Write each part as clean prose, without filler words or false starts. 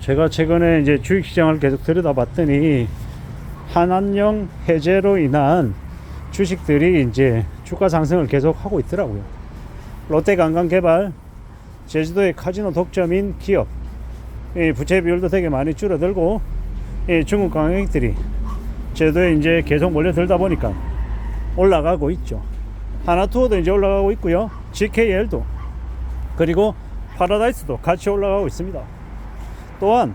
제가 최근에 이제 주식시장을 계속 들여다봤더니 한한령 해제로 인한 주식들이 이제 주가 상승을 계속 하고 있더라고요. 롯데관광개발, 제주도의 카지노 독점인 기업, 부채 비율도 되게 많이 줄어들고, 중국 관광객들이 제주도에 이제 계속 몰려들다 보니까 올라가고 있죠. 하나투어도 이제 올라가고 있고요. GKL도, 그리고 파라다이스도 같이 올라가고 있습니다. 또한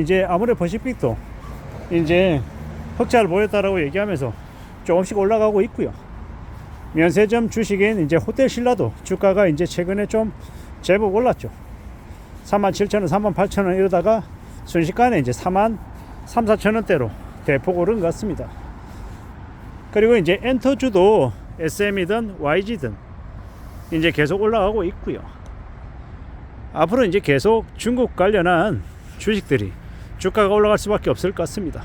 이제 아모레퍼시픽도 이제 흑자를 보였다라고 얘기하면서 조금씩 올라가고 있고요. 면세점 주식인 이제 호텔신라도 주가가 이제 최근에 좀 제법 올랐죠. 37,000원, 38,000원 이러다가 순식간에 이제 43,000~44,000원대로 대폭 오른 것 같습니다. 그리고 이제 엔터주도 SM이든 YG든 이제 계속 올라가고 있고요. 앞으로 이제 계속 중국 관련한 주식들이 주가가 올라갈 수밖에 없을 것 같습니다.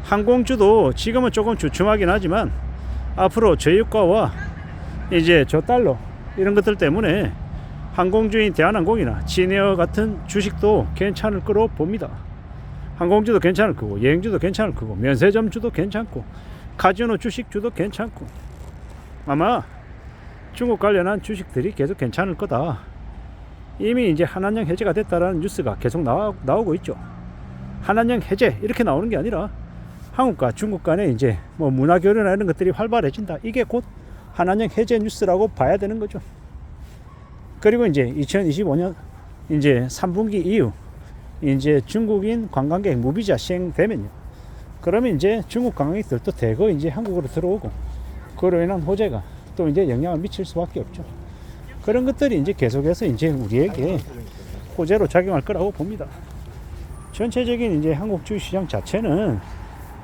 항공주도 지금은 조금 주춤하긴 하지만 앞으로 저유가와 이제 저달러 이런 것들 때문에 항공주인 대한항공이나 진에어 같은 주식도 괜찮을 거로 봅니다. 항공주도 괜찮을 거고, 여행주도 괜찮을 거고, 면세점주도 괜찮고, 카지노 주식주도 괜찮고, 아마 중국 관련한 주식들이 계속 괜찮을 거다. 이미 이제 한한령 해제가 됐다라는 뉴스가 계속 나오고 있죠. 한한령 해제 이렇게 나오는 게 아니라 한국과 중국 간에 이제 뭐 문화 교류나 이런 것들이 활발해진다. 이게 곧 한한령 해제 뉴스라고 봐야 되는 거죠. 그리고 이제 2025년 이제 3분기 이후 이제 중국인 관광객 무비자 시행되면요. 그러면 이제 중국 관광객들도 대거 이제 한국으로 들어오고, 그로 인한 호재가 또 이제 영향을 미칠 수밖에 없죠. 그런 것들이 이제 계속해서 이제 우리에게 호재로 작용할 거라고 봅니다. 전체적인 이제 한국 주식시장 자체는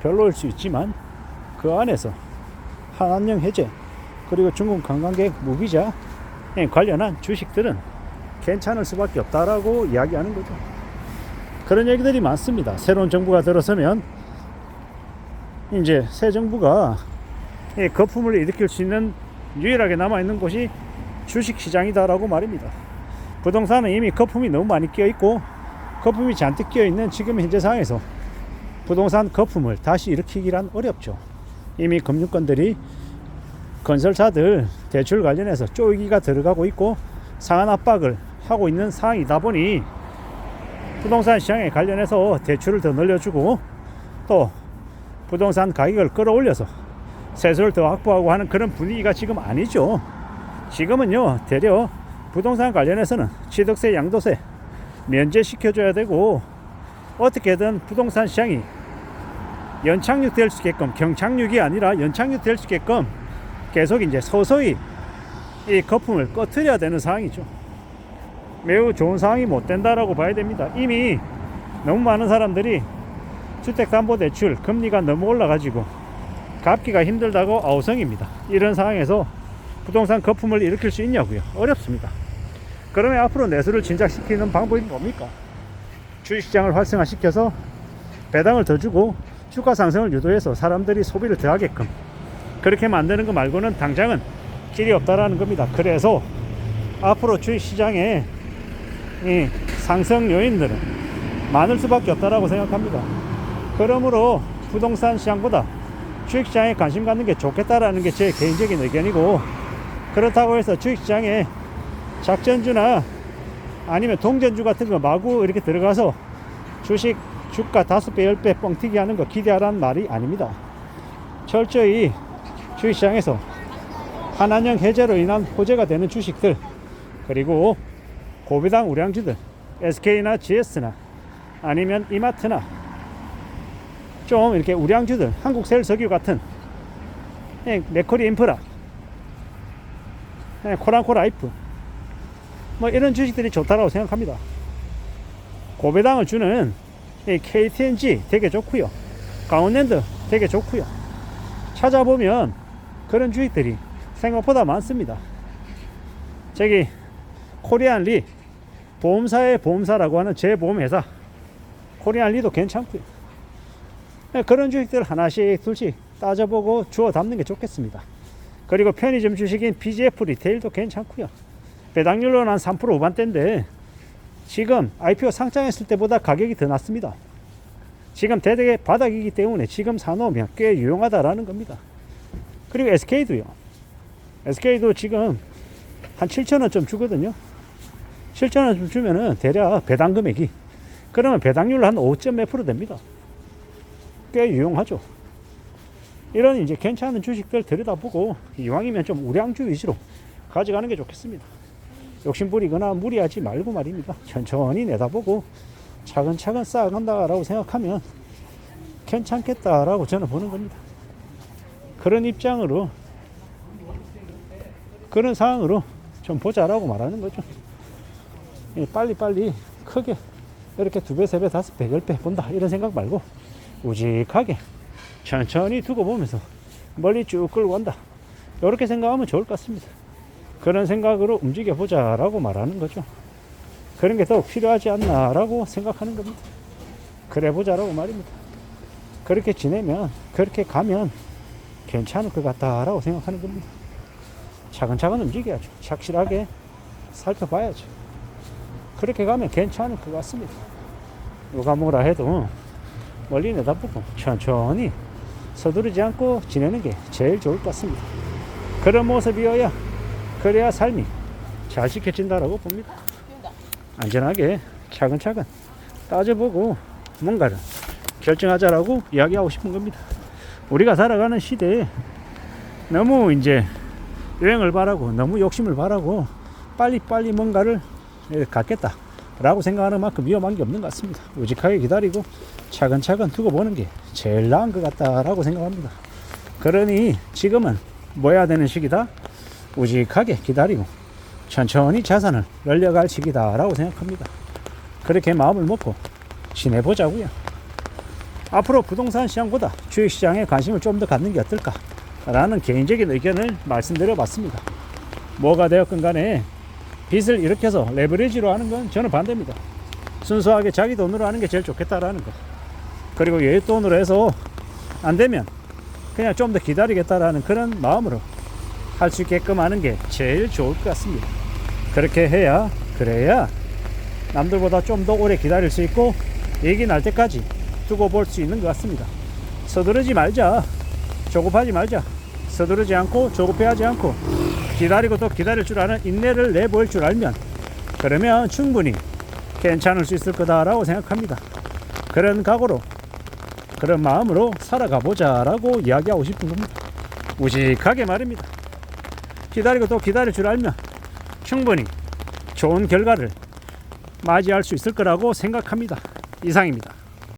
별로일 수 있지만 그 안에서 한한령 해제 그리고 중국 관광객 무비자 관련한 주식들은 괜찮을 수밖에 없다라고 이야기하는 거죠. 그런 얘기들이 많습니다. 새로운 정부가 들어서면 이제 새 정부가 거품을 일으킬 수 있는 유일하게 남아있는 곳이 주식시장이다라고 말입니다. 부동산은 이미 거품이 너무 많이 끼어있고, 거품이 잔뜩 끼어있는 지금 현재 상황에서 부동산 거품을 다시 일으키기란 어렵죠. 이미 금융권들이 건설사들 대출 관련해서 쪼이기가 들어가고 있고 상한 압박을 하고 있는 상황이다 보니 부동산 시장에 관련해서 대출을 더 늘려주고 또 부동산 가격을 끌어올려서 세수를 더 확보하고 하는 그런 분위기가 지금 아니죠. 지금은요, 대려 부동산 관련해서는 취득세, 양도세 면제시켜줘야 되고, 어떻게든 부동산 시장이 연착륙될 수 있게끔, 경착륙이 아니라 연착륙될 수 있게끔 계속 이제 서서히 이 거품을 꺼트려야 되는 상황이죠. 매우 좋은 상황이 못 된다라고 봐야 됩니다. 이미 너무 많은 사람들이 주택담보대출 금리가 너무 올라가지고 갚기가 힘들다고 아우성입니다. 이런 상황에서 부동산 거품을 일으킬 수 있냐고요? 어렵습니다. 그러면 앞으로 내수를 진작시키는 방법이 뭡니까? 주식시장을 활성화시켜서 배당을 더 주고 주가 상승을 유도해서 사람들이 소비를 더 하게끔 그렇게 만드는 거 말고는 당장은 길이 없다라는 겁니다. 그래서 앞으로 주식시장에 이 상승 요인들은 많을 수밖에 없다라고 생각합니다. 그러므로 부동산 시장보다 주식시장에 관심 갖는 게 좋겠다라는 게 제 개인적인 의견이고, 그렇다고 해서 주식시장에 작전주나 아니면 동전주 같은 거 마구 이렇게 들어가서 주식 주가 5배, 10배 뻥튀기 하는 거 기대하라는 말이 아닙니다. 철저히 주식시장에서 한한령 해제로 인한 호재가 되는 주식들, 그리고 고배당 우량주들, SK나 GS나 아니면 이마트나 좀 이렇게 우량주들, 한국세일석유 같은 맥쿼리 인프라, 코란코 라이프 뭐 이런 주식들이 좋다라고 생각합니다. 고배당을 주는 KTNG 되게 좋고요, 강원랜드 되게 좋고요. 찾아보면 그런 주식들이 생각보다 많습니다. 저기 코리안리, 보험사의 보험사라고 하는 제보험회사 코리안리도 괜찮고요. 그런 주식들 하나씩 둘씩 따져보고 주워 담는 게 좋겠습니다. 그리고 편의점 주식인 BGF 리테일도 괜찮고요. 배당률로는 한 3% 후반대인데 지금 IPO 상장했을 때보다 가격이 더 낮습니다. 지금 대대 바닥이기 때문에 지금 사놓으면 꽤 유용하다라는 겁니다. 그리고 SK도 지금 한 7,000원 좀 주거든요. 7,000원 좀 주면은 대략 배당 금액이, 그러면 배당률 한 5점 몇 프로 됩니다. 꽤 유용하죠. 이런 이제 괜찮은 주식들 들여다보고 이왕이면 좀 우량주 위주로 가져가는 게 좋겠습니다. 욕심 부리거나 무리하지 말고 말입니다. 천천히 내다보고 차근차근 쌓아간다라고 생각하면 괜찮겠다라고 저는 보는 겁니다. 그런 입장으로, 그런 상황으로 좀 보자라고 말하는 거죠. 빨리빨리 크게 이렇게 2배, 3배, 5배, 10배 본다 이런 생각 말고 우직하게 천천히 두고 보면서 멀리 쭉 끌고 간다, 이렇게 생각하면 좋을 것 같습니다. 그런 생각으로 움직여 보자라고 말하는 거죠. 그런 게 더 필요하지 않나라고 생각하는 겁니다. 그래 보자라고 말입니다. 그렇게 지내면, 그렇게 가면 괜찮을 것 같다라고 생각하는 겁니다. 차근차근 움직여야죠. 착실하게 살펴봐야죠. 그렇게 가면 괜찮을 것 같습니다. 누가 뭐라 해도 멀리 내다보고 천천히 서두르지 않고 지내는 게 제일 좋을 것 같습니다. 그런 모습이어야, 그래야 삶이 잘 지켜진다라고 봅니다. 안전하게 차근차근 따져보고 뭔가를 결정하자라고 이야기하고 싶은 겁니다. 우리가 살아가는 시대에 너무 이제 유행을 바라고, 너무 욕심을 바라고 빨리빨리 뭔가를 갖겠다라고 생각하는 만큼 위험한 게 없는 것 같습니다. 우직하게 기다리고 차근차근 두고 보는 게 제일 나은 것 같다라고 생각합니다. 그러니 지금은 뭐 해야 되는 시기다? 우직하게 기다리고 천천히 자산을 늘려갈 시기다라고 생각합니다. 그렇게 마음을 먹고 지내보자고요. 앞으로 부동산 시장보다 주식시장에 관심을 좀 더 갖는 게 어떨까라는 개인적인 의견을 말씀드려봤습니다. 뭐가 되었건 간에 빚을 일으켜서 레버리지로 하는 건 저는 반대입니다. 순수하게 자기 돈으로 하는 게 제일 좋겠다라는 거. 그리고 얘돈으로 해서 안 되면 그냥 좀 더 기다리겠다라는 그런 마음으로 할 수 있게끔 하는 게 제일 좋을 것 같습니다. 그렇게 해야, 그래야 남들보다 좀 더 오래 기다릴 수 있고 얘기 날 때까지 두고 볼 수 있는 것 같습니다. 서두르지 말자, 조급하지 말자. 서두르지 않고 조급해하지 않고 기다리고 또 기다릴 줄 아는 인내를 내보일 줄 알면, 그러면 충분히 괜찮을 수 있을 거다라고 생각합니다. 그런 각오로, 그런 마음으로 살아가 보자라고 이야기하고 싶은 겁니다. 무식하게 말입니다. 기다리고 또 기다릴 줄 알면 충분히 좋은 결과를 맞이할 수 있을 거라고 생각합니다. 이상입니다.